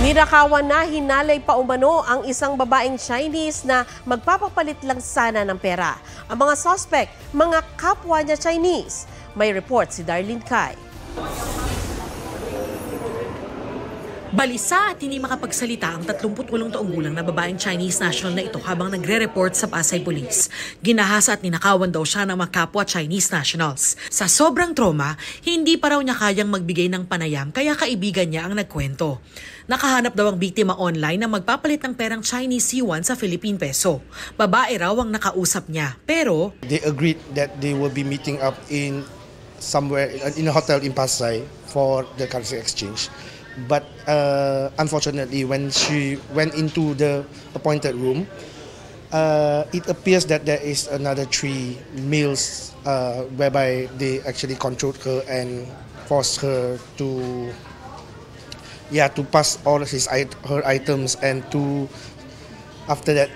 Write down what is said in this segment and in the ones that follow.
Ninakawan na hinalay pa umano ang isang babaeng Chinese na magpapapalit lang sana ng pera. Ang mga suspect, mga kapwa niya Chinese. May report si Darlene Kai. Balisa at hindi makapagsalita ang 38 taong gulang na babaeng Chinese national na ito habang nagre-report sa Pasay Police. Ginahasa at ninakawan daw siya ng mga kapwa Chinese nationals. Sa sobrang trauma, hindi pa raw niya kayang magbigay ng panayam kaya kaibigan niya ang nagkwento. Nakahanap daw ang biktima online na magpapalit ng perang Chinese yuan sa Philippine peso. Babae raw ang nakausap niya, pero they agreed that they will be meeting up in somewhere in a hotel in Pasay for the currency exchange. But unfortunately, when she went into the appointed room, it appears that there is another 3 males whereby they actually controlled her and forced her to pass all her items, and to after that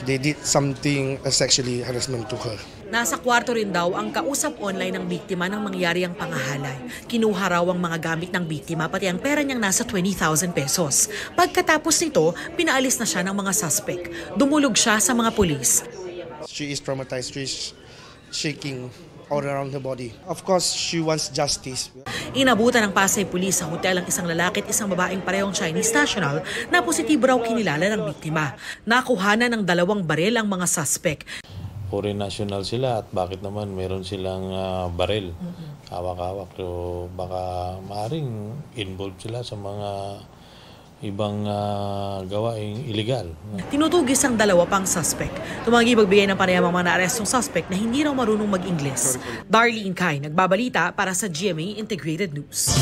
they did something sexually harassment to her. Nasa kwarto rin daw ang kausap online ng biktima nang mangyari ang pangahalay. Kinuha raw ang mga gamit ng biktima pati ang pera niyang nasa 20,000 pesos. Pagkatapos nito, pinaalis na siya ng mga suspect. Dumulog siya sa mga pulis. She is traumatized, she is shaking all around her body. Of course, she wants justice. Inabutan ng Pasay Police sa hotel ang isang lalaki at isang babaeng parehong Chinese national na positibo raw kinilala ng biktima. Nakuhanan ng 2 baril ang mga suspect. Foreign national sila at bakit naman meron silang baril, hawak-hawak. So baka maaaring involved sila sa mga ibang gawaing illegal. Tinutugis ang 2 pang suspect. Tumanggi magbigay ng panayam ang mga naarestong suspect na hindi raw marunong mag-Ingles. Darlene Kai, nagbabalita para sa GMA Integrated News.